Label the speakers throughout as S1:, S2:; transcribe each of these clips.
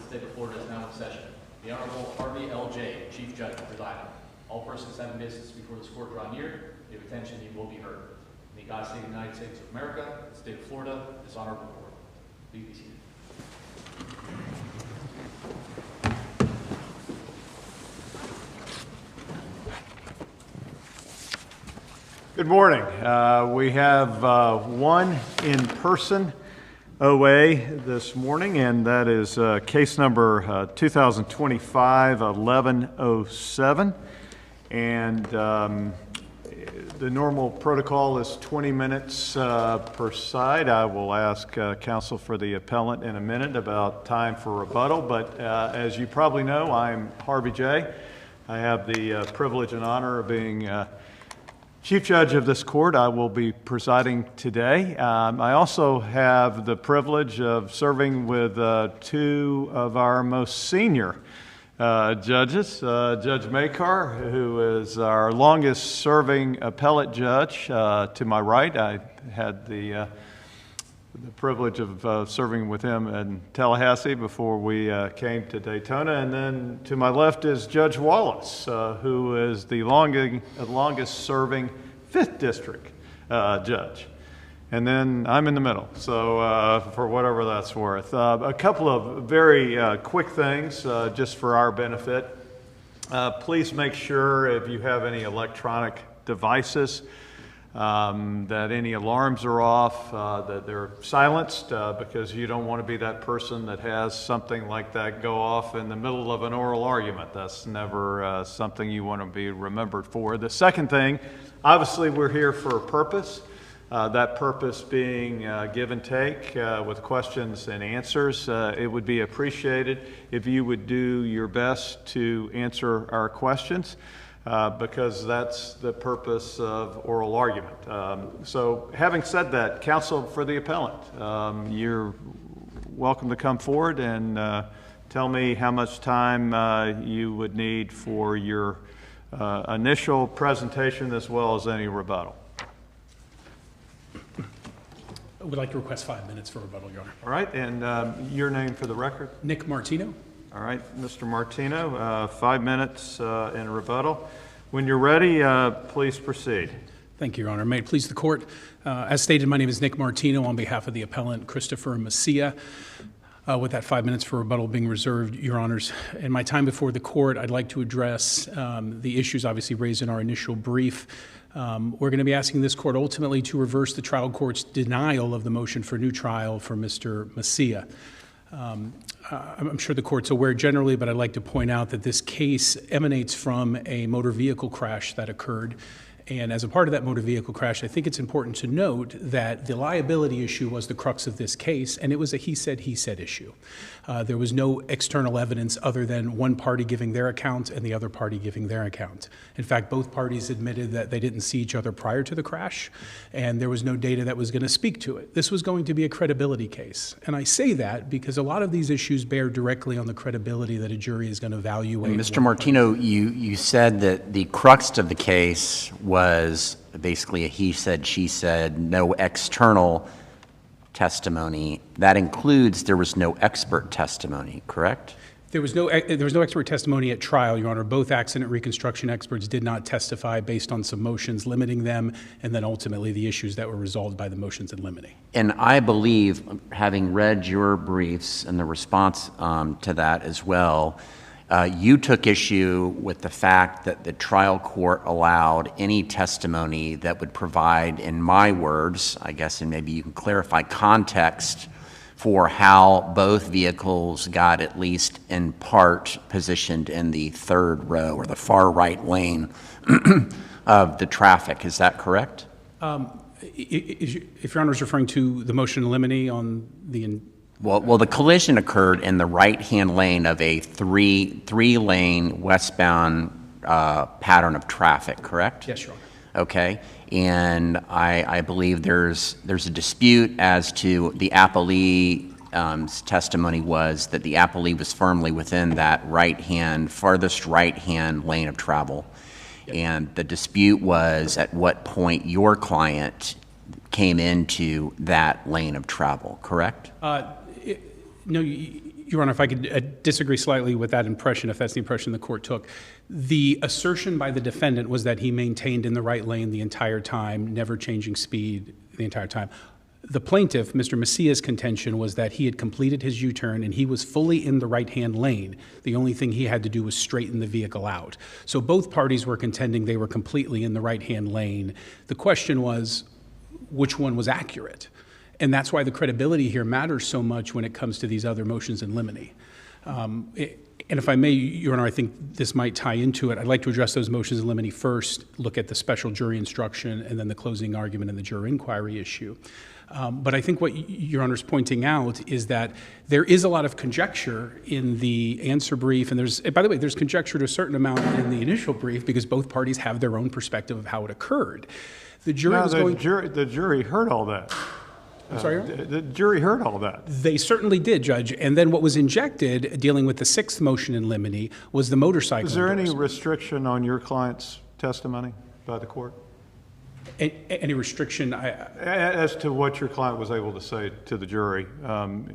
S1: the state of Florida is now in session. The Honorable Harvey L. Jay, Chief Judge, presiding. All persons having business before this court draw near, give attention, you will be heard. May God save the United States of America, the state of Florida, this honorable court. Please be seated.
S2: Good morning. We have one in-person OA this morning, and that is case number 2025-1107. And the normal protocol is 20 minutes per side. I will ask counsel for the appellant in a minute about time for rebuttal, but as you probably know, I'm Harvey Jay. I have the privilege and honor of being Chief Judge of this court. I will be presiding today. I also have the privilege of serving with two of our most senior judges. Judge Makar, who is our longest serving appellate judge. To my right, I had the privilege of serving with him in Tallahassee before we came to Daytona. And then to my left is Judge Wallace, who is the longest serving 5th District judge. And then I'm in the middle, so for whatever that's worth. A couple of very quick things just for our benefit. Please make sure if you have any electronic devices that any alarms are off, that they're silenced, because you don't want to be that person that has something like that go off in the middle of an oral argument. That's never something you want to be remembered for. The second thing, obviously we're here for a purpose, that purpose being give and take with questions and answers. It would be appreciated if you would do your best to answer our questions. Because that's the purpose of oral argument. So having said that, counsel for the appellant, you're welcome to come forward and tell me how much time you would need for your initial presentation as well as any rebuttal.
S3: I would like to request 5 minutes for rebuttal, Your Honor.
S2: All right, and your name for the record?
S3: Nick Martino.
S2: All right, Mr. Martino, 5 minutes in rebuttal. When you're ready, please proceed.
S3: Thank you, Your Honor. May it please the court. As stated, my name is Nick Martino on behalf of the appellant Christopher Macia. With that 5 minutes for rebuttal being reserved, Your Honors, in my time before the court, I'd like to address the issues obviously raised in our initial brief. We're going to be asking this court ultimately to reverse the trial court's denial of the motion for new trial for Mr. Macia. I'm sure the court's aware generally, but I'd like to point out that this case emanates from a motor vehicle crash that occurred. And as a part of that motor vehicle crash, I think it's important to note that the liability issue was the crux of this case, and it was a he said issue. There was no external evidence other than one party giving their account and the other party giving their account. In fact, both parties admitted that they didn't see each other prior to the crash, and there was no data that was going to speak to it. This was going to be a credibility case. And I say that because a lot of these issues bear directly on the credibility that a jury is going to evaluate.
S4: And Mr. Martino, you said that the crux of the case was basically a he said, she said, no external testimony. That includes there was no expert testimony, correct?
S3: There was no expert testimony at trial, Your Honor. Both accident reconstruction experts did not testify based on some motions limiting them, and then ultimately the issues that were resolved by the motions in limine.
S4: And I believe, having read your briefs and the response to that as well, you took issue with the fact that the trial court allowed any testimony that would provide, in my words, I guess, and maybe you can clarify context for how both vehicles got at least in part positioned in the third row or the far right lane of the traffic. Is that correct?
S3: If Your Honor is referring to the motion in limine on the...
S4: Well, the collision occurred in the right-hand lane of a three-lane westbound pattern of traffic, correct?
S3: Yes, Your Honor.
S4: Okay, and I believe there's a dispute as to the appellee's testimony was that the appellee was firmly within that farthest right-hand lane of travel. Yep. And the dispute was at what point your client came into that lane of travel, correct?
S3: No, Your Honor, if I could disagree slightly with that impression, if that's the impression the court took. The assertion by the defendant was that he maintained in the right lane the entire time, never changing speed the entire time. The plaintiff, Mr. Macia's contention was that he had completed his U-turn and he was fully in the right-hand lane. The only thing he had to do was straighten the vehicle out. So both parties were contending they were completely in the right-hand lane. The question was, which one was accurate? And that's why the credibility here matters so much when it comes to these other motions in limine. And if I may, Your Honor, I think this might tie into it. I'd like to address those motions in limine first, look at the special jury instruction, and then the closing argument and the juror inquiry issue. But I think what Your Honor's pointing out is that there is a lot of conjecture in the answer brief, and by the way, there's conjecture to a certain amount in the initial brief because both parties have their own perspective of how it occurred. The jury was going...
S2: The jury heard all that.
S3: I'm sorry, Your Honor?
S2: The jury heard all that.
S3: They certainly did, Judge. And then what was injected, dealing with the sixth motion in limine, was the motorcycle
S2: Is there any
S3: endorsement.
S2: restriction on your client's testimony by the court?
S3: Any restriction?
S2: As to what your client was able to say to the jury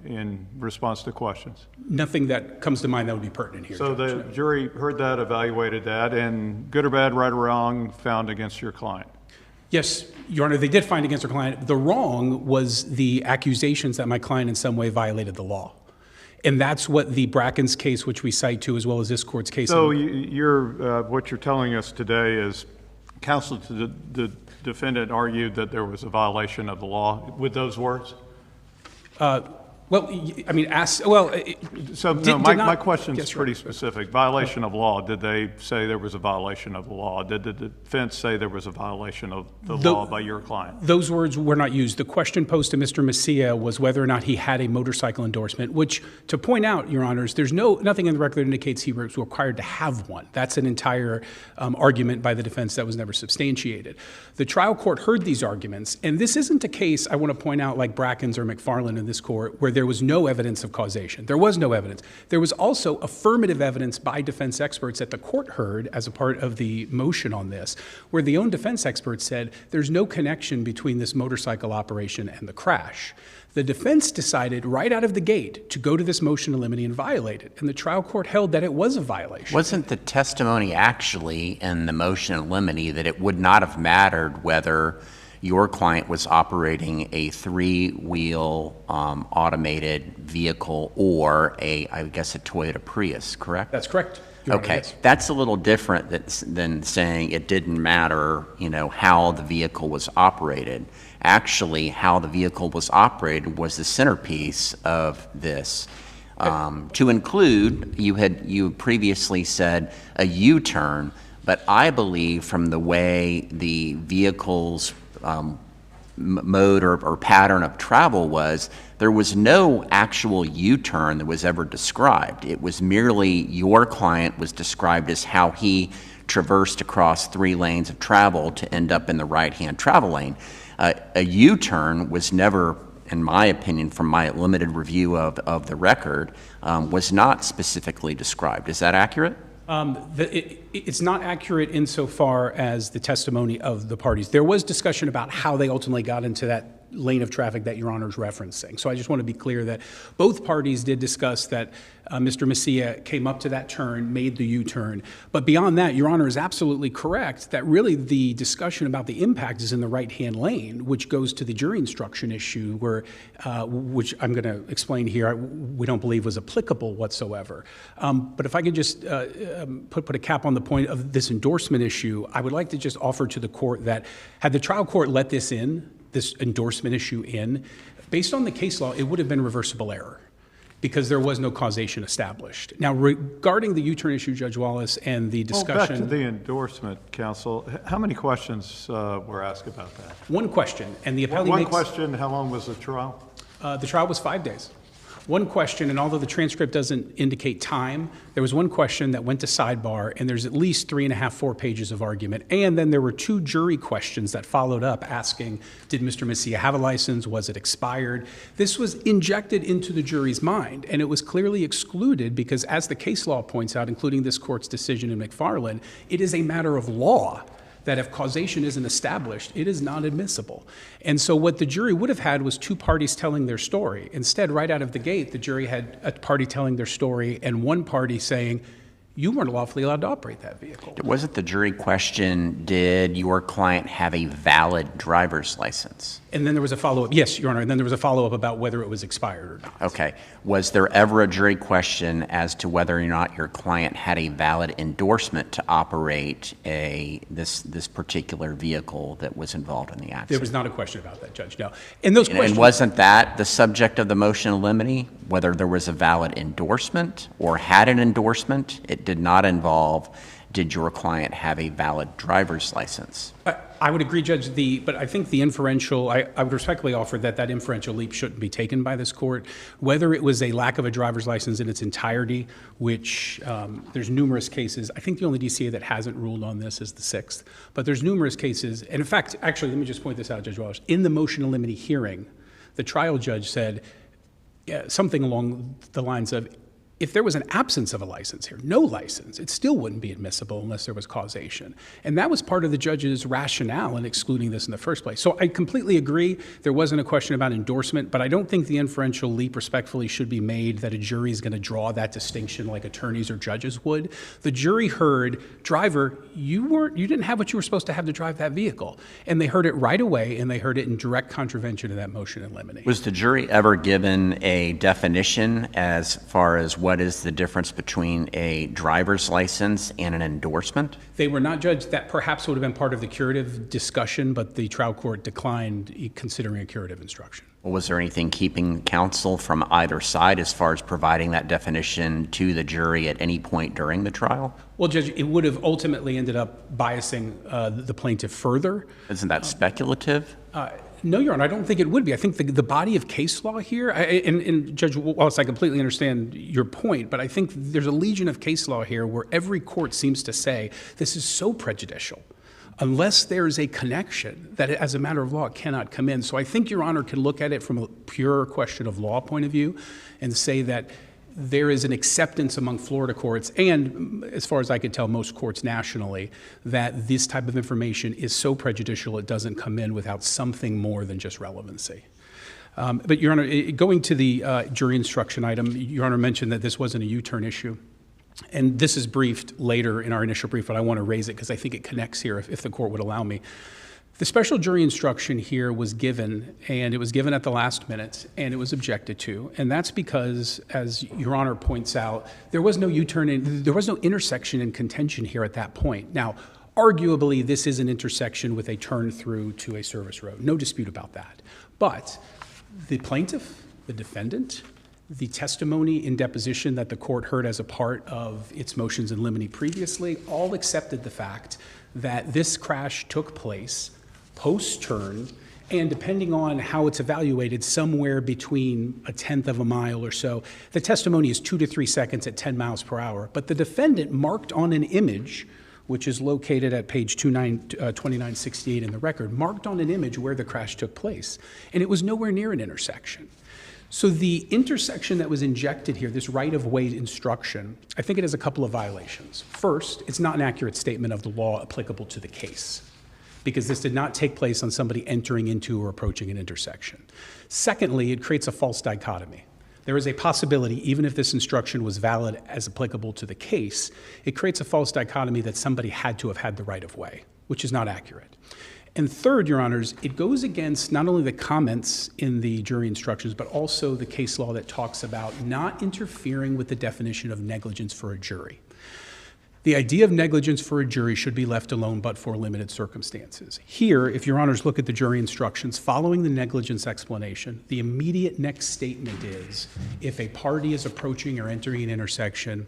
S2: in response to questions?
S3: Nothing that comes to mind that would be pertinent here.
S2: So
S3: Judge.
S2: the jury heard that, evaluated that, and good or bad, right or wrong, found against your client?
S3: Yes, Your Honor, they did find against our client. The wrong was the accusations that my client in some way violated the law. And that's what the Brackens case, which we cite to, as well as this court's case.
S2: So what you're telling us today is counsel to the defendant argued that there was a violation of the law with those words?
S3: Well, I mean,
S2: my question is pretty specific. Violation of law. Did they say there was a violation of the law? Did the defense say there was a violation of the law by your client?
S3: Those words were not used. The question posed to Mr. Macia was whether or not he had a motorcycle endorsement, which, to point out, Your Honors, there's nothing in the record that indicates he was required to have one. That's an entire argument by the defense that was never substantiated. The trial court heard these arguments, and this isn't a case, I want to point out, like Brackens or McFarland in this court, where there was no evidence of causation. There was no evidence. There was also affirmative evidence by defense experts that the court heard as a part of the motion on this, where the own defense experts said there's no connection between this motorcycle operation and the crash. The defense decided right out of the gate to go to this motion to limine and violate it, and the trial court held that it was a violation.
S4: Wasn't the testimony actually in the motion to limine that it would not have mattered whether your client was operating a three-wheel automated vehicle or I guess a Toyota Prius, correct?
S3: That's correct. Your Honor,
S4: Okay,
S3: yes.
S4: that's a little different than saying it didn't matter, how the vehicle was operated. Actually, how the vehicle was operated was the centerpiece of this. To include, you previously said a U-turn, but I believe from the way the vehicle's mode or pattern of travel was, there was no actual U-turn that was ever described. It was merely your client was described as how he traversed across 3 lanes of travel to end up in the right-hand travel lane. A U-turn was never, in my opinion, from my limited review of the record, was not specifically described. Is that accurate?
S3: It's not accurate insofar as the testimony of the parties. There was discussion about how they ultimately got into that lane of traffic that Your Honor is referencing. So I just want to be clear that both parties did discuss that Mr. Macia came up to that turn, made the U-turn. But beyond that, Your Honor is absolutely correct that really the discussion about the impact is in the right-hand lane, which goes to the jury instruction issue, which I'm going to explain here, we don't believe was applicable whatsoever. But if I could just put a cap on the point of this endorsement issue, I would like to just offer to the court that had the trial court let this endorsement issue in, based on the case law, it would have been reversible error because there was no causation established. Now, regarding the U-turn issue, Judge Wallace, and the discussion...
S2: Well, back to the endorsement, counsel, how many questions were asked about that?
S3: One question, and the appellee
S2: One question, how long was the trial?
S3: The trial was 5 days. One question, and although the transcript doesn't indicate time, there was one question that went to sidebar, and there's at least 3.5, 4 pages of argument. And then there were 2 jury questions that followed up asking, did Mr. Macia have a license? Was it expired? This was injected into the jury's mind, and it was clearly excluded because, as the case law points out, including this court's decision in McFarland, it is a matter of law that if causation isn't established, it is not admissible. And so what the jury would have had was two parties telling their story. Instead, right out of the gate, the jury had a party telling their story and one party saying, you weren't lawfully allowed to operate that vehicle.
S4: Wasn't the jury question, did your client have a valid driver's license?
S3: And then there was a follow-up. Yes, Your Honor. And then there was a follow-up about whether it was expired or not.
S4: Okay. Was there ever a jury question as to whether or not your client had a valid endorsement to operate this particular vehicle that was involved in the accident?
S3: There was not a question about that, Judge, no. And those questions...
S4: And wasn't that the subject of the motion in limine, whether there was a valid endorsement or had an endorsement? It did not involve, did your client have a valid driver's license?
S3: I would agree, Judge, but I think the inferential, I would respectfully offer that inferential leap shouldn't be taken by this court. Whether it was a lack of a driver's license in its entirety, which there's numerous cases. I think the only DCA that hasn't ruled on this is the 6th. But there's numerous cases. And in fact, actually, let me just point this out, Judge Wallace. In the motion in limine hearing, the trial judge said something along the lines of, if there was an absence of a license here, no license, it still wouldn't be admissible unless there was causation. And that was part of the judge's rationale in excluding this in the first place. So I completely agree there wasn't a question about endorsement, but I don't think the inferential leap respectfully should be made that a jury is going to draw that distinction like attorneys or judges would. The jury heard, driver, you didn't have what you were supposed to have to drive that vehicle. And they heard it right away, and they heard it in direct contravention to that motion in limine.
S4: Was the jury ever given a definition as far as what is the difference between a driver's license and an endorsement?
S3: They were not judged. That perhaps would have been part of the curative discussion, but the trial court declined considering a curative instruction.
S4: Well, was there anything keeping counsel from either side as far as providing that definition to the jury at any point during the trial?
S3: Well, Judge, it would have ultimately ended up biasing the plaintiff further.
S4: Isn't that speculative?
S3: No, Your Honor, I don't think it would be. I think the body of case law here, and Judge Wallace, I completely understand your point, but I think there's a legion of case law here where every court seems to say this is so prejudicial. Unless there's a connection that as a matter of law it cannot come in. So I think Your Honor can look at it from a pure question of law point of view and say that there is an acceptance among Florida courts and, as far as I could tell, most courts nationally, that this type of information is so prejudicial it doesn't come in without something more than just relevancy. But, Your Honor, going to the jury instruction item, Your Honor mentioned that this wasn't a U-turn issue. And this is briefed later in our initial brief, but I want to raise it because I think it connects here if the court would allow me. The special jury instruction here was given, and it was given at the last minute, and it was objected to. And that's because, as Your Honor points out, there was no U-turn, there was no intersection in contention here at that point. Now, arguably, this is an intersection with a turn through to a service road. No dispute about that. But the plaintiff, the defendant, the testimony in deposition that the court heard as a part of its motions in limine previously all accepted the fact that this crash took place post-turn, and depending on how it's evaluated, somewhere between 1/10 of a mile or so. The testimony is 2 to 3 seconds at 10 miles per hour. But the defendant marked on an image, which is located at page 2968 in the record, marked on an image where the crash took place. And it was nowhere near an intersection. So the intersection that was injected here, this right-of-way instruction, I think it has a couple of violations. First, it's not an accurate statement of the law applicable to the case, because this did not take place on somebody entering into or approaching an intersection. Secondly, it creates a false dichotomy. There is a possibility, even if this instruction was valid as applicable to the case, it creates a false dichotomy that somebody had to have had the right-of-way, which is not accurate. And third, Your Honors, it goes against not only the comments in the jury instructions, but also the case law that talks about not interfering with the definition of negligence for a jury. The idea of negligence for a jury should be left alone but for limited circumstances. Here, if Your Honors look at the jury instructions, following the negligence explanation, the immediate next statement is, if a party is approaching or entering an intersection,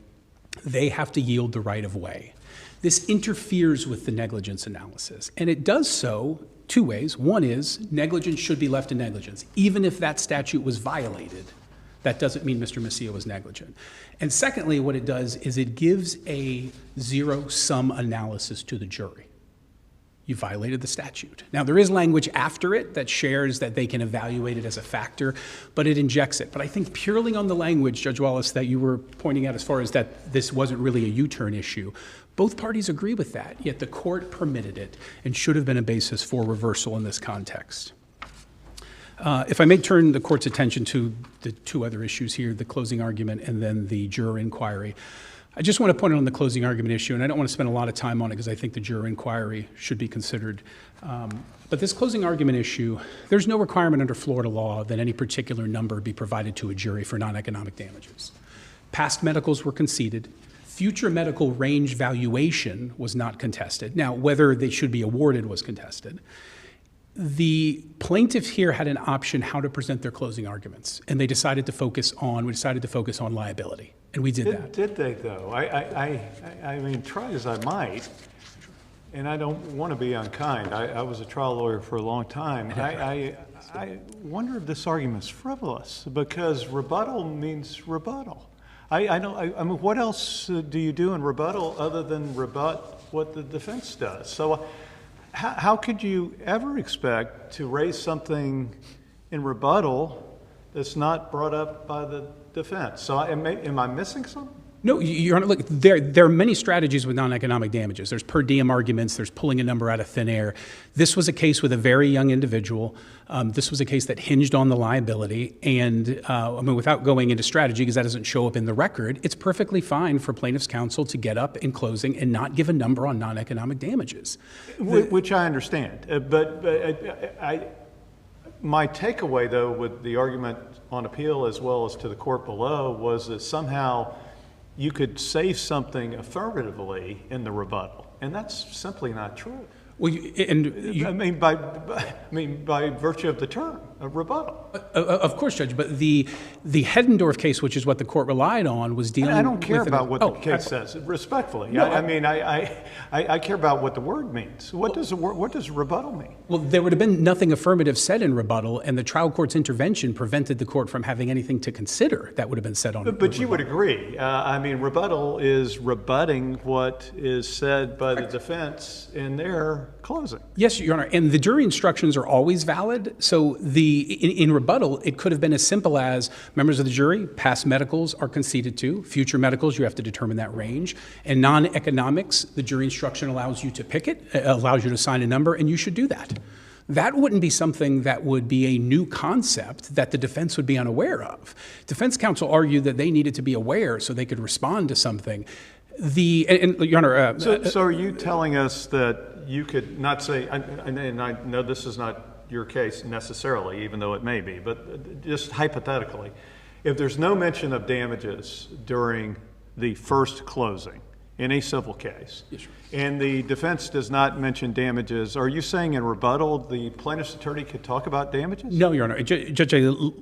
S3: they have to yield the right-of-way. This interferes with the negligence analysis, and it does so two ways. One is negligence should be left in negligence. Even if that statute was violated, that doesn't mean Mr. Macia was negligent. And secondly, what it does is it gives a zero-sum analysis to the jury. You violated the statute. Now, there is language after it that shares that they can evaluate it as a factor, but it injects it. But I think purely on the language, Judge Wallace, that you were pointing out as far as that this wasn't really a U-turn issue, Both parties agree with that, yet the court permitted it and should have been a basis for reversal in this context. If I may turn the court's attention to the two other issues here, the closing argument and then the juror inquiry. I just want to point out on the closing argument issue, and I don't want to spend a lot of time on it because I think the juror inquiry should be considered. But this closing argument issue, there's no requirement under Florida law that any particular number be provided to a jury for non-economic damages. Past medicals were conceded. Future medical range valuation was not contested. Now, whether they should be awarded was contested. The plaintiff here had an option how to present their closing arguments, and we decided to focus on liability, and we did that.
S2: Did they, though? I mean, try as I might, and I don't want to be unkind. I was a trial lawyer for a long time. I wonder if this argument's frivolous, because rebuttal means rebuttal. I mean, what else do you do in rebuttal other than rebut what the defense does? So how could you ever expect to raise something in rebuttal that's not brought up by the defense? So am I missing something?
S3: No, Your Honor, look, there are many strategies with non-economic damages. There's per diem arguments, there's pulling a number out of thin air. This was a case with a very young individual. This was a case that hinged on the liability. And I mean, without going into strategy, because that doesn't show up in the record, it's perfectly fine for plaintiff's counsel to get up in closing and not give a number on non-economic damages.
S2: Which I understand. My takeaway, though, with the argument on appeal as well as to the court below was that somehow you could say something affirmatively in the rebuttal, and that's simply not true.
S3: Well,
S2: I mean, by virtue of the term, a rebuttal.
S3: Of course, Judge, but the Heddendorf case, which is what the court relied on, was dealing with...
S2: I don't care about what the case says, respectfully. No, I care about what the word means. What does rebuttal mean?
S3: Well, there would have been nothing affirmative said in rebuttal, and the trial court's intervention prevented the court from having anything to consider that would have been said on rebuttal.
S2: But you would agree. I mean, rebuttal is rebutting what is said by the defense in their closing.
S3: Yes, Your Honor, and the jury instructions are always valid. So in rebuttal, it could have been as simple as members of the jury, past medicals are conceded to, future medicals, you have to determine that range, and non-economics, the jury instruction allows you to pick it, allows you to assign a number, and you should do that. That wouldn't be something that would be a new concept that the defense would be unaware of. Defense counsel argued that they needed to be aware so they could respond to something. Your Honor...
S2: So are you telling us that you could not say, and I know this is not your case necessarily, even though it may be, but just hypothetically, if there's no mention of damages during the first closing in a civil case,
S3: yes, sir,
S2: and the defense does not mention damages, are you saying in rebuttal the plaintiff's attorney could talk about damages?
S3: No, Your Honor. Judge,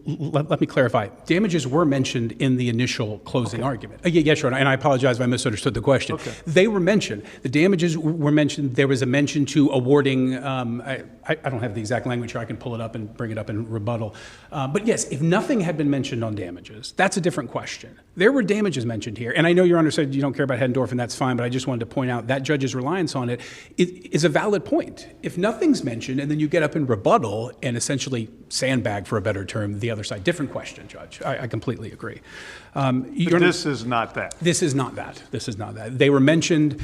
S3: let me clarify. Damages were mentioned in the initial closing argument. Yes, Your Honor, and I apologize if I misunderstood the question.
S2: Okay.
S3: They were mentioned. The damages were mentioned. There was a mention to awarding, I don't have the exact language here. I can pull it up and bring it up in rebuttal. But yes, if nothing had been mentioned on damages, that's a different question. There were damages mentioned here, and I know Your Honor said you don't care about Heddendorf, and that's fine, but I just wanted to point out that judge's reliance on it is a valid point. If nothing's mentioned, and then you get up in rebuttal and essentially sandbag, for a better term, the other side, different question, Judge. I completely agree.
S2: But this is not that.
S3: This is not that. This is not that. They were mentioned,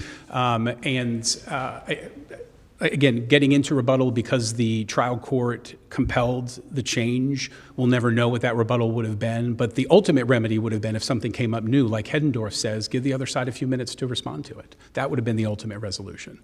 S3: again, getting into rebuttal because the trial court compelled the change. We'll never know what that rebuttal would have been, but the ultimate remedy would have been if something came up new, like Heddendorf says, give the other side a few minutes to respond to it. That would have been the ultimate resolution.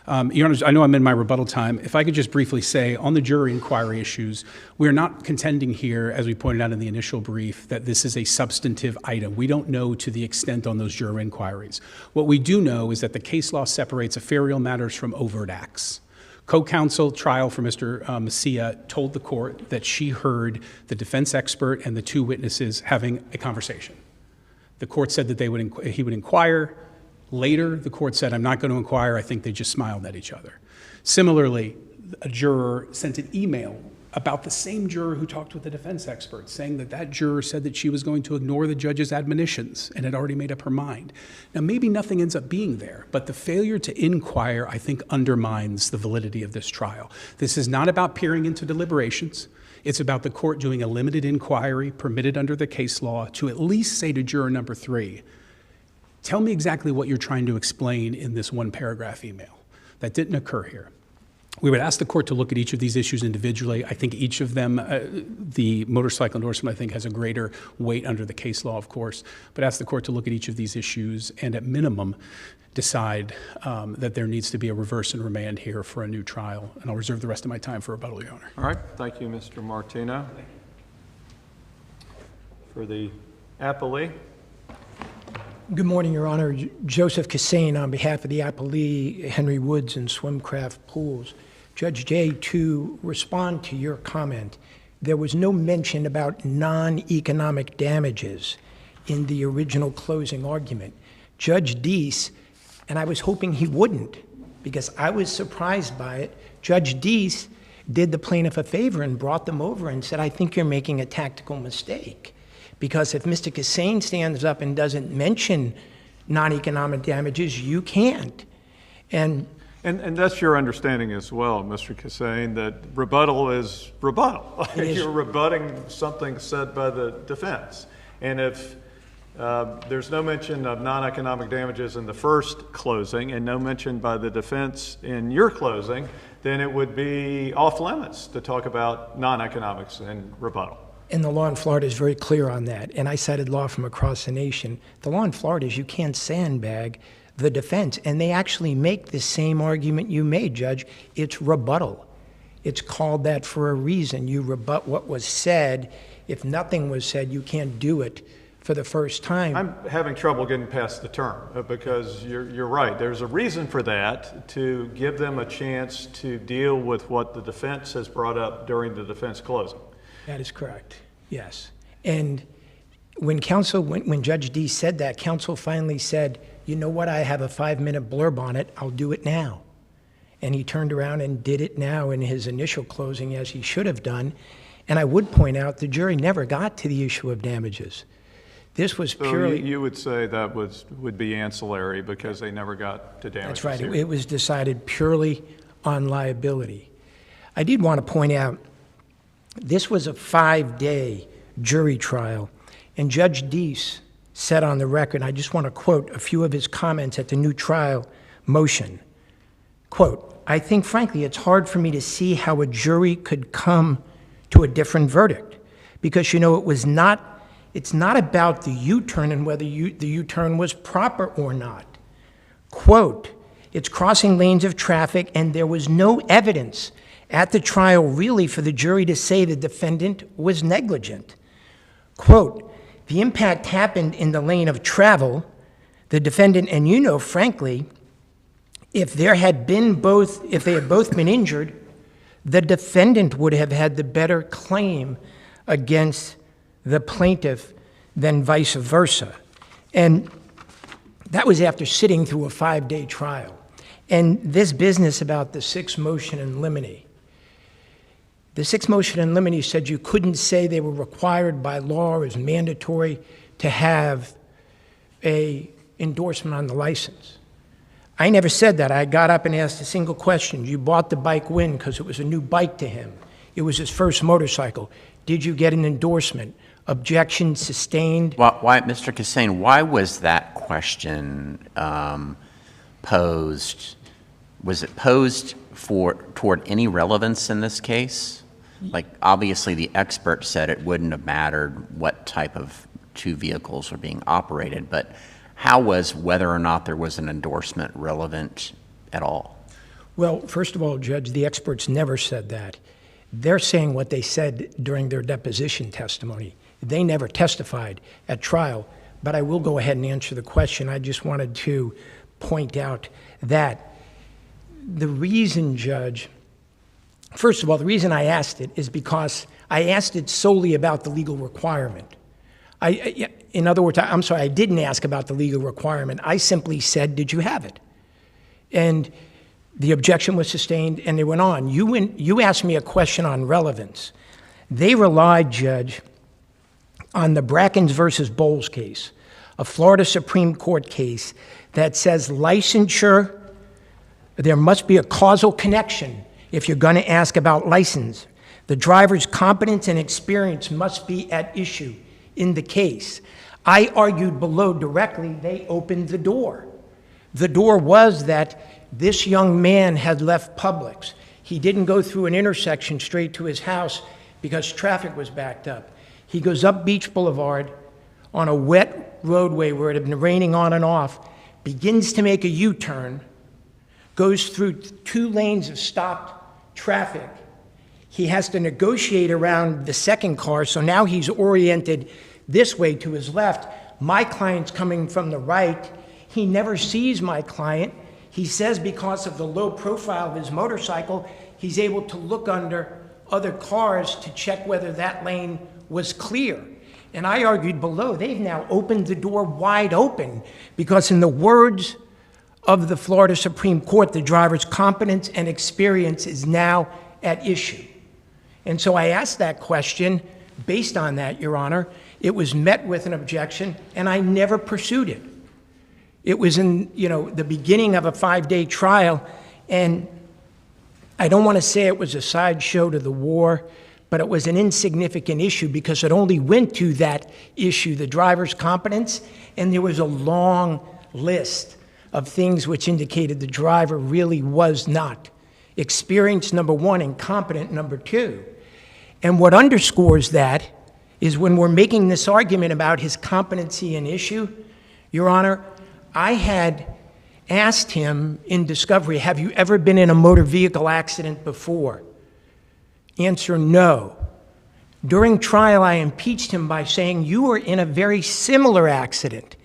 S3: Your Honor, I know I'm in my rebuttal time. If I could just briefly say, on the jury inquiry issues, we're not contending here, as we pointed out in the initial brief, that this is a substantive item. We don't know to the extent on those jury inquiries. What we do know is that the case law separates ephemeral matters from overt acts. Co-counsel trial for Mr. Messia told the court that she heard the defense expert and the two witnesses having a conversation. The court said that he would inquire. Later, the court said, I'm not going to inquire. I think they just smiled at each other. Similarly, a juror sent an email about the same juror who talked with the defense expert, saying that that juror said that she was going to ignore the judge's admonitions and had already made up her mind. Now, maybe nothing ends up being there, but the failure to inquire, I think, undermines the validity of this trial. This is not about peering into deliberations. It's about the court doing a limited inquiry permitted under the case law to at least say to juror number 3, tell me exactly what you're trying to explain in this one paragraph email. That didn't occur here. We would ask the court to look at each of these issues individually. I think each of them, the motorcycle endorsement, I think, has a greater weight under the case law, of course, but ask the court to look at each of these issues and, at minimum, decide that there needs to be a reverse and remand here for a new trial. And I'll reserve the rest of my time for rebuttal, Your Honor.
S2: All right, thank you, Mr. Martino. For the appellee.
S5: Good morning, Your Honor. Joseph Cassane on behalf of the appellee, Henry Woods and Swimcraft Pools. Judge Jay, to respond to your comment, there was no mention about non-economic damages in the original closing argument. Judge Deese, and I was hoping he wouldn't, because I was surprised by it, Judge Deese did the plaintiff a favor and brought them over and said, I think you're making a tactical mistake. Because if Mr. Cassane stands up and doesn't mention non-economic damages, you can't. And
S2: that's your understanding as well, Mr. Cassane, that rebuttal is rebuttal. You're rebutting something said by the defense. And if there's no mention of non-economic damages in the first closing and no mention by the defense in your closing, then it would be off limits to talk about non-economics in rebuttal.
S5: And the law in Florida is very clear on that. And I cited law from across the nation. The law in Florida is you can't sandbag the defense. And they actually make the same argument you made, Judge. It's rebuttal. It's called that for a reason. You rebut what was said. If nothing was said, you can't do it for the first time.
S2: I'm having trouble getting past the term because you're right. There's a reason for that, to give them a chance to deal with what the defense has brought up during the defense closing.
S5: That is correct, yes. And when Judge Deese said that, counsel finally said, you know what, I have a 5-minute blurb on it, I'll do it now. And he turned around and did it now in his initial closing, as he should have done. And I would point out the jury never got to the issue of damages. This was purely...
S2: So you would say that would be ancillary because they never got to damages.
S5: That's right.
S2: Here.
S5: It was decided purely on liability. I did want to point out, this was a 5-day jury trial, and Judge Deese said on the record, I just want to quote a few of his comments at the new trial motion. Quote, I think, frankly, it's hard for me to see how a jury could come to a different verdict because, you know, it's not about the U-turn and whether the U-turn was proper or not. Quote, it's crossing lanes of traffic, and there was no evidence at the trial really for the jury to say the defendant was negligent. Quote, the impact happened in the lane of travel. The defendant, and you know, frankly, if they had both been injured, the defendant would have had the better claim against the plaintiff than vice versa. And that was after sitting through a 5-day trial. And this business about the sixth motion in limine, the sixth motion in limine said you couldn't say they were required by law or is mandatory to have a endorsement on the license. I never said that. I got up and asked a single question. You bought the bike when? Because it was a new bike to him. It was his first motorcycle. Did you get an endorsement? Objection sustained.
S4: Why, Mr. Cassane, why was that question posed? Was it posed toward any relevance in this case? Like, obviously, the expert said it wouldn't have mattered what type of two vehicles were being operated, but how was whether or not there was an endorsement relevant at all?
S5: Well, first of all, Judge, the experts never said that. They're saying what they said during their deposition testimony. They never testified at trial, but I will go ahead and answer the question. I just wanted to point out that the reason, Judge, first of all, the reason I asked it is because I asked it solely about the legal requirement. In other words, I'm sorry, I didn't ask about the legal requirement. I simply said, did you have it? And the objection was sustained, and they went on. You asked me a question on relevance. They relied, Judge, on the Brackens versus Bowles case, a Florida Supreme Court case that says licensure, there must be a causal connection if you're going to ask about license. The driver's competence and experience must be at issue in the case. I argued below directly, they opened the door. The door was that this young man had left Publix. He didn't go through an intersection straight to his house because traffic was backed up. He goes up Beach Boulevard on a wet roadway where it had been raining on and off, begins to make a U-turn, goes through 2 lanes of stopped traffic. He has to negotiate around the second car, so now he's oriented this way to his left. My client's coming from the right. He never sees my client. He says because of the low profile of his motorcycle, he's able to look under other cars to check whether that lane was clear. And I argued below, they've now opened the door wide open because in the words of the Florida Supreme Court, the driver's competence and experience is now at issue. And so I asked that question based on that, Your Honor. It was met with an objection, and I never pursued it. It was in, the beginning of a 5-day trial, and I don't want to say it was a sideshow to the war, but it was an insignificant issue because it only went to that issue, the driver's competence, and there was a long list of things which indicated the driver really was not experienced, number one, and competent, number two. And what underscores that is when we're making this argument about his competency and issue, Your Honor, I had asked him in discovery, have you ever been in a motor vehicle accident before? Answer, no. During trial, I impeached him by saying, you were in a very similar accident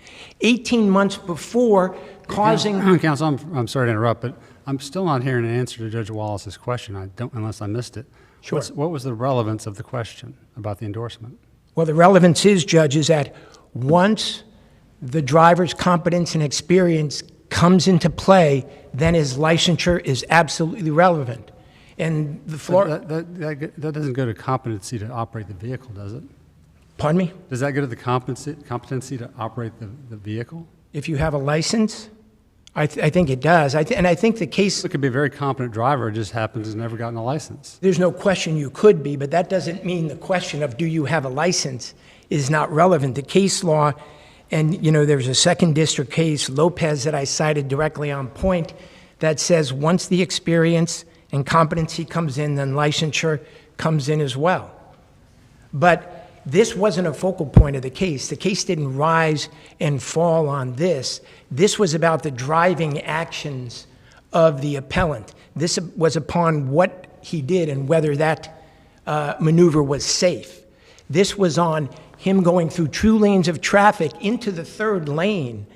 S5: 18 months before causing...
S6: Counsel, I'm sorry to interrupt, but I'm still not hearing an answer to Judge Wallace's question, unless I missed it.
S5: Sure.
S6: What was the relevance of the question about the endorsement?
S5: Well, the relevance is, Judge, is that once the driver's competence and experience comes into play, then his licensure is absolutely relevant. And the Florida...
S6: That doesn't go to competency to operate the vehicle, does it?
S5: Pardon me?
S6: Does that go to the competency to operate the vehicle?
S5: If you have a license, I think it does. And I think the case...
S6: It could be a very competent driver, it just happens to never gotten a license.
S5: There's no question you could be, but that doesn't mean the question of do you have a license is not relevant. The case law, and there's a second district case, Lopez, that I cited directly on point, that says once the experience and competency comes in, then licensure comes in as well. But this wasn't a focal point of the case. The case didn't rise and fall on this. This was about the driving actions of the appellant. This was upon what he did and whether that maneuver was safe. This was on him going through 2 lanes of traffic into the 3rd lane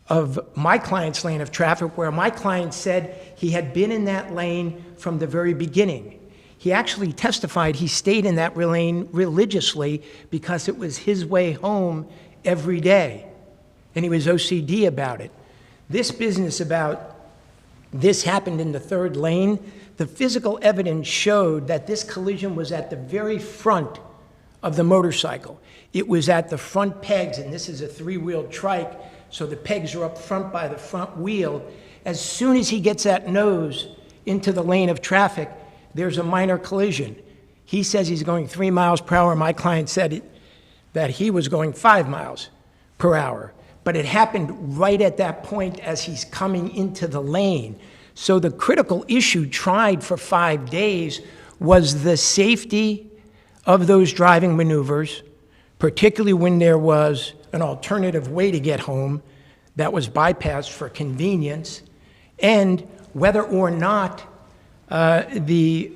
S5: of my client's lane of traffic, where my client said he had been in that lane from the very beginning. He actually testified he stayed in that lane religiously because it was his way home every day, and he was OCD about it. This business about this happened in the 3rd lane, the physical evidence showed that this collision was at the very front of the motorcycle. It was at the front pegs, and this is a 3-wheel trike, so the pegs are up front by the front wheel. As soon as he gets that nose into the lane of traffic, there's a minor collision. He says he's going 3 miles per hour. My client said that he was going 5 miles per hour. But it happened right at that point as he's coming into the lane. So the critical issue tried for 5 days was the safety of those driving maneuvers, particularly when there was an alternative way to get home that was bypassed for convenience, and whether or not the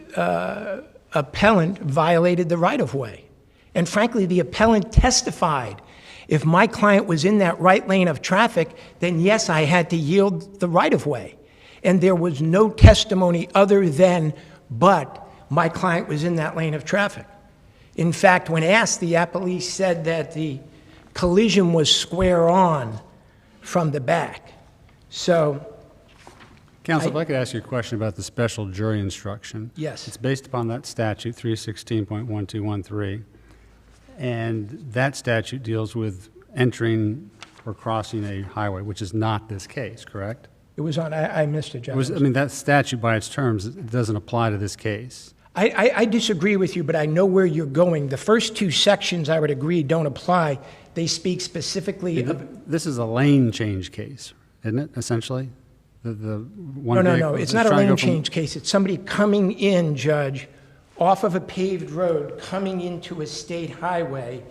S5: appellant violated the right-of-way. And frankly, the appellant testified. If my client was in that right lane of traffic, then yes, I had to yield the right-of-way. And there was no testimony other than, but my client was in that lane of traffic. In fact, when asked, the appellee said that the collision was square on from the back. So...
S6: Counsel, if I could ask you a question about the special jury instruction.
S5: Yes.
S6: It's based upon that statute, 316.1213, and that statute deals with entering or crossing a highway, which is not this case, correct?
S5: It was on, I missed it, Judge.
S6: That statute by its terms, it doesn't apply to this case.
S5: I disagree with you, but I know where you're going. The first two sections, I would agree, don't apply. They speak specifically of...
S6: This is a lane change case, isn't it, essentially? The one
S5: No. It's not a lane change case. It's somebody coming in, Judge, off of a paved road, coming into a state highway.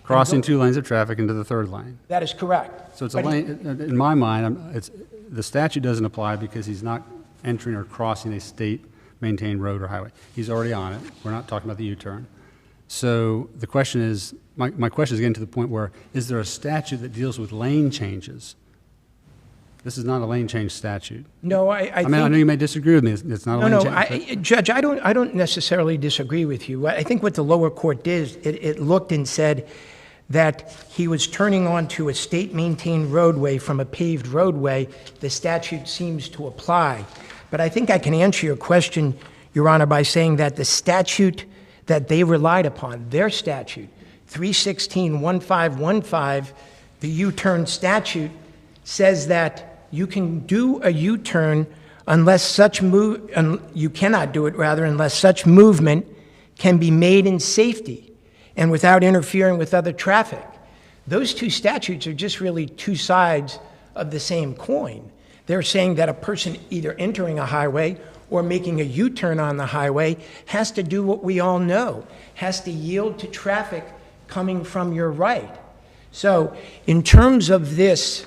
S6: Crossing two lanes of traffic into the third lane.
S5: That is correct.
S6: So it's a lane, in my mind, the statute doesn't apply because he's not entering or crossing a state-maintained road or highway. He's already on it. We're not talking about the U-turn. So the question is, my question is getting to the point where, is there a statute that deals with lane changes? This is not a lane change statute.
S5: No,
S6: I mean, I know you may disagree with me. It's not a lane change.
S5: Judge, I don't necessarily disagree with you. I think what the lower court did, it looked and said that he was turning onto a state-maintained roadway from a paved roadway. The statute seems to apply. But I think I can answer your question, Your Honor, by saying that the statute that they relied upon, their statute, 316-1515, the U-turn statute, says that you can do a U-turn unless such you cannot do it, rather, unless such movement can be made in safety and without interfering with other traffic. Those two statutes are just really two sides of the same coin. They're saying that a person either entering a highway or making a U-turn on the highway has to do what we all know, has to yield to traffic coming from your right. So in terms of this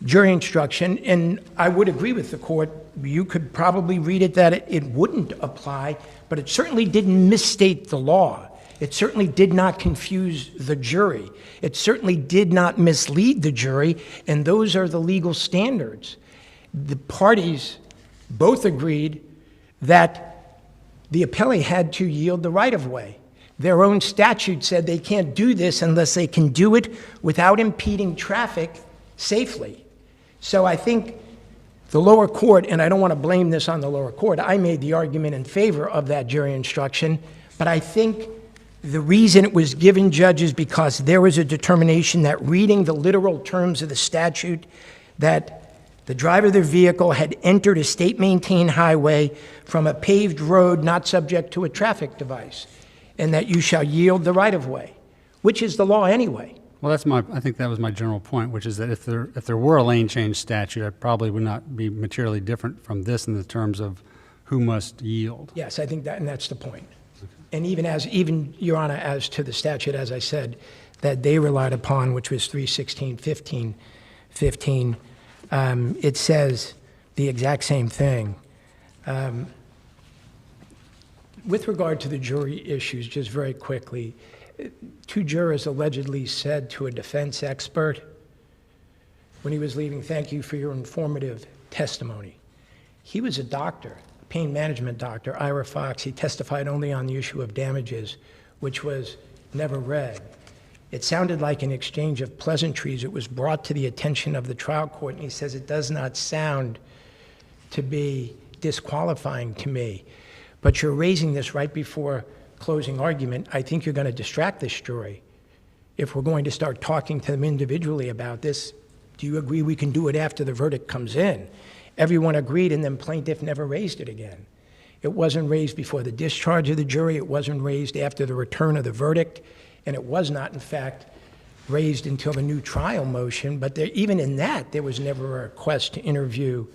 S5: jury instruction, and I would agree with the court, you could probably read it that it wouldn't apply, but it certainly didn't misstate the law. It certainly did not confuse the jury. It certainly did not mislead the jury, and those are the legal standards. The parties both agreed that the appellee had to yield the right-of-way. Their own statute said they can't do this unless they can do it without impeding traffic safely. So I think the lower court, and I don't want to blame this on the lower court, I made the argument in favor of that jury instruction, but I think the reason it was given, Judge, is because there was a determination that reading the literal terms of the statute, that the driver of the vehicle had entered a state-maintained highway from a paved road not subject to a traffic device, and that you shall yield the right-of-way, which is the law anyway.
S6: Well, I think that was my general point, which is that if there were a lane change statute, it probably would not be materially different from this in the terms of who must yield.
S5: Yes, I think that, and that's the point. And even, Your Honor, as to the statute, as I said, that they relied upon, which was 316-1515, it says the exact same thing. With regard to the jury issues, just very quickly, two jurors allegedly said to a defense expert when he was leaving, "Thank you for your informative testimony." He was a doctor, a pain management doctor, Ira Fox. He testified only on the issue of damages, which was never read. It sounded like an exchange of pleasantries. It was brought to the attention of the trial court, and he says it does not sound to be disqualifying to me. But you're raising this right before closing argument. I think you're going to distract this jury. If we're going to start talking to them individually about this, do you agree we can do it after the verdict comes in? Everyone agreed, and then plaintiff never raised it again. It wasn't raised before the discharge of the jury. It wasn't raised after the return of the verdict. And it was not, in fact, raised until the new trial motion. But even in that, there was never a request to interview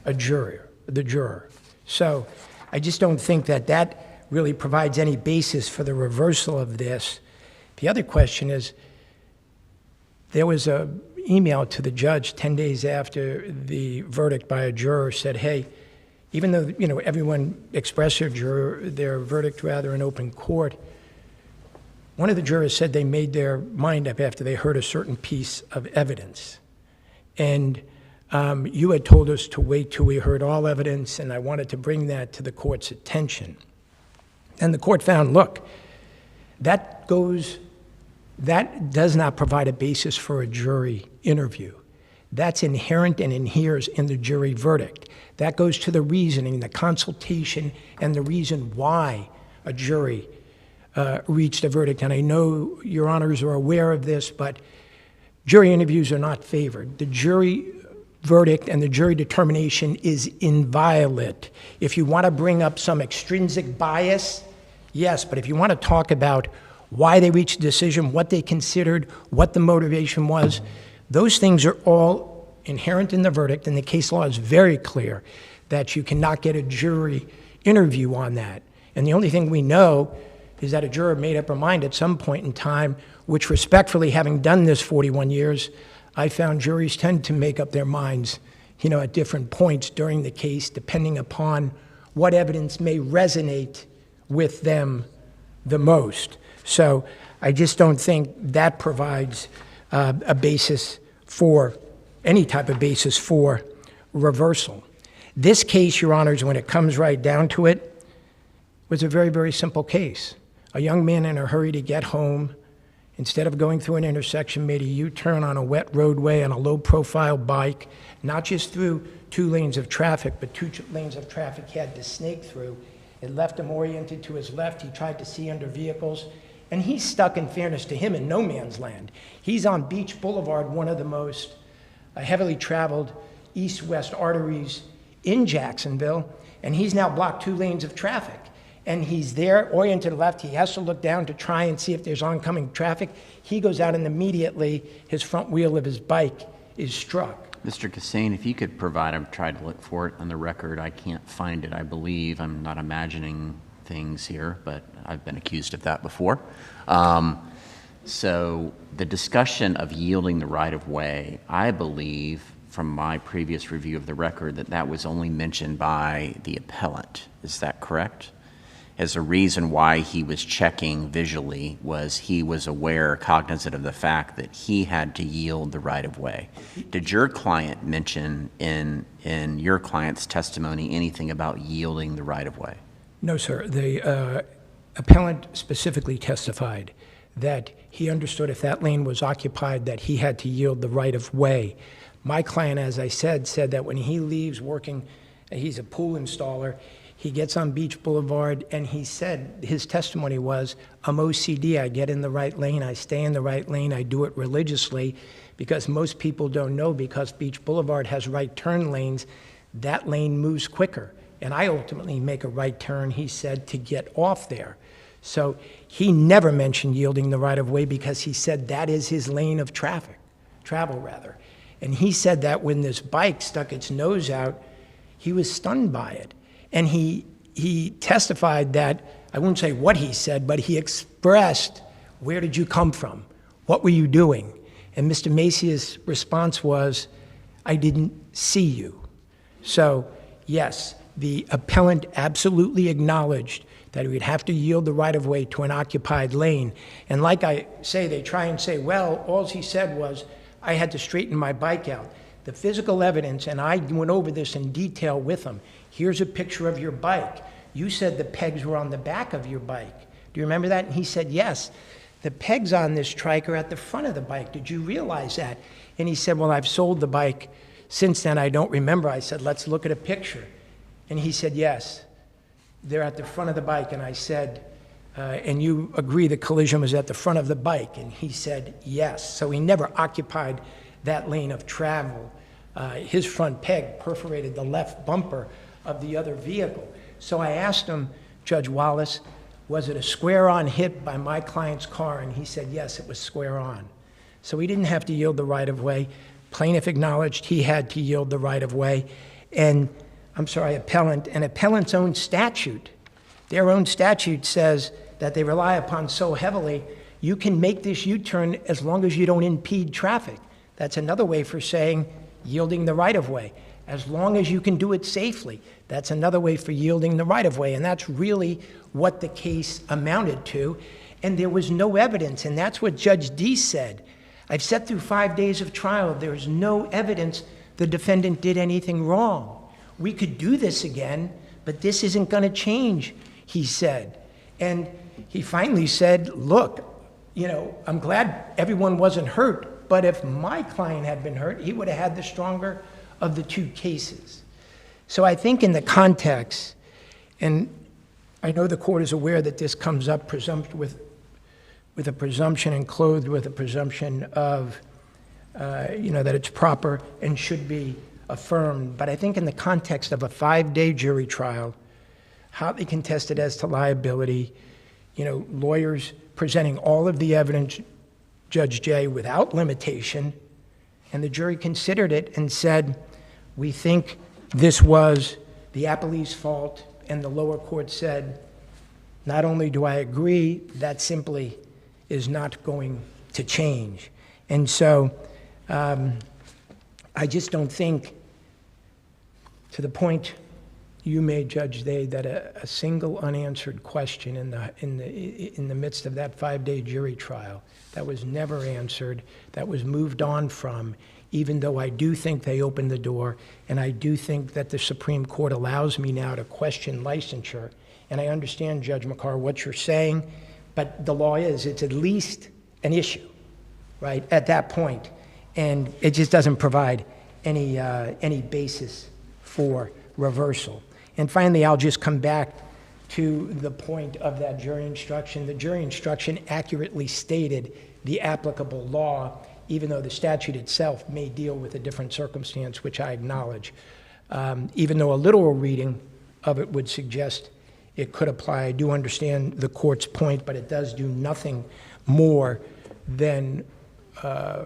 S5: the juror. So I just don't think that really provides any basis for the reversal of this. The other question is, there was an email to the judge 10 days after the verdict by a juror said, hey, even though everyone expressed their verdict rather in open court, one of the jurors said they made their mind up after they heard a certain piece of evidence. And you had told us to wait till we heard all evidence, and I wanted to bring that to the court's attention. And the court found, look, that does not provide a basis for a jury interview. That's inherent and inheres in the jury verdict. That goes to the reasoning, the consultation, and the reason why a jury reached a verdict. And I know your honors are aware of this, but jury interviews are not favored. The verdict and the jury determination is inviolate. If you want to bring up some extrinsic bias, yes, but if you want to talk about why they reached a decision, what they considered, what the motivation was, those things are all inherent in the verdict, and the case law is very clear that you cannot get a jury interview on that. And the only thing we know is that a juror made up her mind at some point in time, which respectfully, having done this 41 years, I found juries tend to make up their minds, at different points during the case, depending upon what evidence may resonate with them the most. So I just don't think that provides a basis for, any type of basis for reversal. This case, Your Honors, when it comes right down to it, was a very, very simple case. A young man in a hurry to get home, instead of going through an intersection, made a U-turn on a wet roadway on a low-profile bike, not just through 2 lanes of traffic, but 2 lanes of traffic he had to snake through. It left him oriented to his left. He tried to see under vehicles, and he's stuck, in fairness to him, in no man's land. He's on Beach Boulevard, one of the most heavily traveled east-west arteries in Jacksonville, and he's now blocked 2 lanes of traffic. And he's there, oriented left. He has to look down to try and see if there's oncoming traffic. He goes out, and immediately his front wheel of his bike is struck.
S4: Mr. Kassane, if you could provide, I've tried to look for it on the record. I can't find it, I believe. I'm not imagining things here, but I've been accused of that before. So the discussion of yielding the right-of-way, I believe, from my previous review of the record, that was only mentioned by the appellant. Is that correct? As a reason why he was checking visually was he was aware, cognizant of the fact that he had to yield the right-of-way. Did your client mention in your client's testimony anything about yielding the right-of-way?
S5: No, sir. The appellant specifically testified that he understood if that lane was occupied that he had to yield the right-of-way. My client, as I said that when he leaves working, he's a pool installer, he gets on Beach Boulevard, and he said, his testimony was, I'm OCD, I get in the right lane, I stay in the right lane, I do it religiously, because most people don't know, because Beach Boulevard has right turn lanes, that lane moves quicker. And I ultimately make a right turn, he said, to get off there. So he never mentioned yielding the right-of-way because he said that is his lane of travel. And he said that when this bike stuck its nose out, he was stunned by it. And he testified that, I won't say what he said, but he expressed, where did you come from? What were you doing? And Mr. Macia's response was, I didn't see you. So, yes, the appellant absolutely acknowledged that he would have to yield the right-of-way to an occupied lane. And like I say, they try and say, well, all he said was, I had to straighten my bike out. The physical evidence, and I went over this in detail with him, here's a picture of your bike. You said the pegs were on the back of your bike. Do you remember that? And he said, yes. The pegs on this trike are at the front of the bike. Did you realize that? And he said, well, I've sold the bike since then. I don't remember. I said, let's look at a picture. And he said, yes, they're at the front of the bike. And I said, and you agree the collision was at the front of the bike? And he said, yes. So he never occupied that lane of travel. His front peg perforated the left bumper of the other vehicle. So I asked him, Judge Wallace, was it a square-on hit by my client's car? And he said, yes, it was square-on. So he didn't have to yield the right-of-way. Plaintiff acknowledged he had to yield the right-of-way. And, I'm sorry, appellant, an appellant's own statute, their own statute says that they rely upon so heavily, you can make this U-turn as long as you don't impede traffic. That's another way for saying yielding the right-of-way. As long as you can do it safely, that's another way for yielding the right-of-way. And that's really what the case amounted to. And there was no evidence, and that's what Judge Deese said. I've sat through 5 days of trial. There is no evidence the defendant did anything wrong. We could do this again, but this isn't going to change, he said. And he finally said, look, I'm glad everyone wasn't hurt, but if my client had been hurt, he would have had the stronger of the 2 cases. So I think in the context, and I know the court is aware that this comes up with a presumption and clothed with a presumption of, that it's proper and should be affirmed, but I think in the context of a 5-day jury trial, hotly contested as to liability, lawyers presenting all of the evidence, Judge Jay, without limitation, and the jury considered it and said, we think this was the appellee's fault, and the lower court said, not only do I agree, that simply is not going to change. And so I just don't think, to the point you made, Judge Day, that a single unanswered question in the midst of that 5-day jury trial that was never answered, that was moved on from, even though I do think they opened the door, and I do think that the Supreme Court allows me now to question licensure. And I understand, Judge McCarr, what you're saying, but the law is, it's at least an issue, right, at that point. And it just doesn't provide any basis for reversal. And finally, I'll just come back to the point of that jury instruction. The jury instruction accurately stated the applicable law, even though the statute itself may deal with a different circumstance, which I acknowledge. Even though a literal reading of it would suggest it could apply, I do understand the court's point, but it does do nothing more than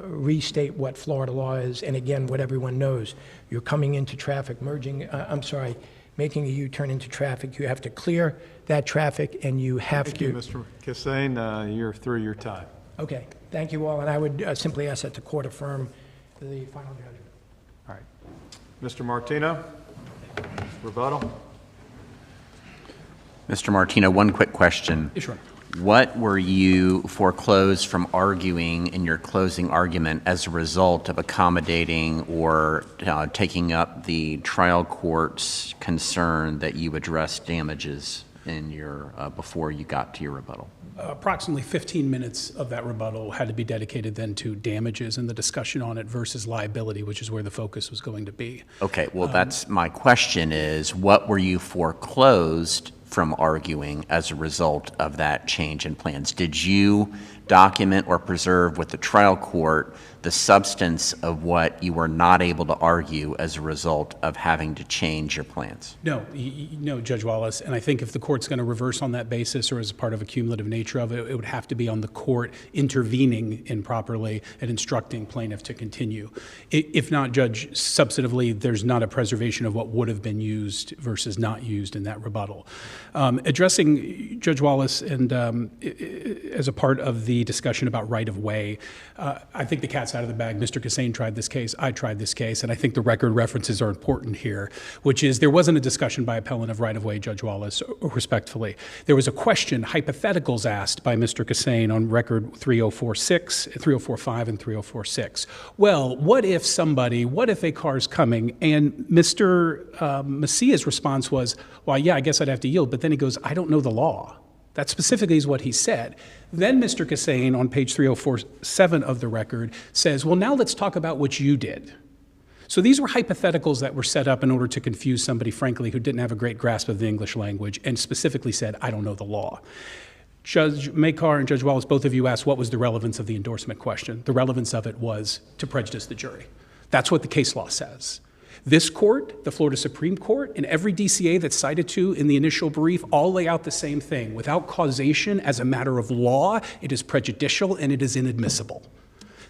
S5: restate what Florida law is, and again, what everyone knows. You're coming into traffic, making a U-turn into traffic. You have to clear that traffic, and you have
S2: Thank
S5: to...
S2: you, Mr. Cassane. You're through your time.
S5: Okay, thank you all, and I would simply ask that the court affirm the final judgment.
S2: All right. Mr. Martino, rebuttal.
S4: Mr. Martino, one quick question.
S3: Yes, sure.
S4: What were you foreclosed from arguing in your closing argument as a result of accommodating or taking up the trial court's concern that you addressed damages in your before you got to your rebuttal?
S3: Approximately 15 minutes of that rebuttal had to be dedicated then to damages and the discussion on it versus liability, which is where the focus was going to be.
S4: Okay, well, that's my question is, what were you foreclosed from arguing as a result of that change in plans? Did you document or preserve with the trial court the substance of what you were not able to argue as a result of having to change your plans?
S3: No, no, Judge Wallace, and I think if the court's going to reverse on that basis or as part of a cumulative nature of it, it would have to be on the court intervening improperly and instructing plaintiff to continue. If not, Judge, substantively, there's not a preservation of what would have been used versus not used in that rebuttal. Addressing Judge Wallace and as a part of the discussion about right-of-way, I think the cat's out of the bag. Mr. Cassane tried this case, I tried this case, and I think the record references are important here, which is there wasn't a discussion by appellant of right-of-way, Judge Wallace, respectfully. There was a question, hypotheticals asked by Mr. Cassane on record 3046, 3045, and 3046. Well, what if a car's coming, and Mr. Messia's response was, well, yeah, I guess I'd have to yield, but then he goes, I don't know the law. That specifically is what he said. Then Mr. Cassane, on page 3047 of the record, says, well, now let's talk about what you did. So these were hypotheticals that were set up in order to confuse somebody, frankly, who didn't have a great grasp of the English language and specifically said, I don't know the law. Judge Makar and Judge Wallace, both of you asked what was the relevance of the endorsement question. The relevance of it was to prejudice the jury. That's what the case law says. This court, the Florida Supreme Court, and every DCA that's cited to in the initial brief all lay out the same thing. Without causation as a matter of law, it is prejudicial and it is inadmissible.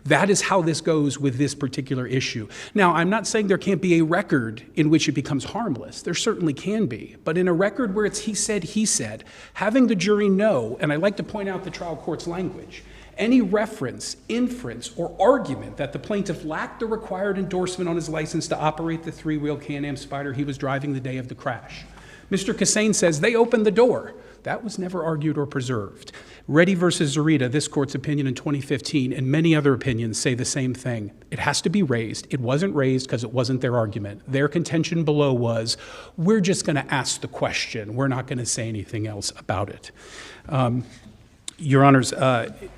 S3: That is how this goes with this particular issue. Now, I'm not saying there can't be a record in which it becomes harmless. There certainly can be. But in a record where it's he said, having the jury know, and I like to point out the trial court's language, any reference, inference, or argument that the plaintiff lacked the required endorsement on his license to operate the three-wheel Can-Am Spyder he was driving the day of the crash. Mr. Cassane says they opened the door. That was never argued or preserved. Reddy versus Zarita, this court's opinion in 2015, and many other opinions say the same thing. It has to be raised. It wasn't raised because it wasn't their argument. Their contention below was, we're just going to ask the question. We're not going to say anything else about it. Your Honors,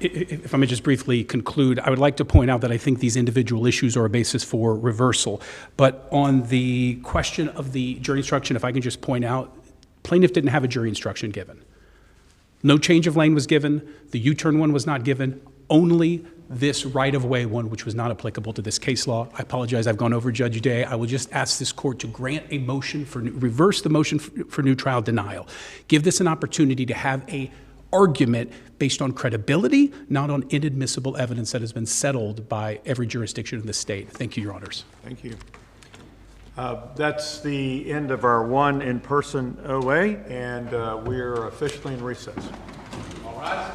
S3: if I may just briefly conclude, I would like to point out that I think these individual issues are a basis for reversal. But on the question of the jury instruction, if I can just point out, plaintiff didn't have a jury instruction given. No change of lane was given. The U-turn one was not given. Only this right-of-way one, which was not applicable to this case law. I apologize, I've gone over Judge Day. I will just ask this court to grant a motion for, reverse the motion for new trial denial. Give this an opportunity to have a argument based on credibility, not on inadmissible evidence that has been settled by every jurisdiction in the state. Thank you, Your Honors.
S2: Thank you. That's the end of our one in-person OA, and we're officially in recess.
S1: All rise.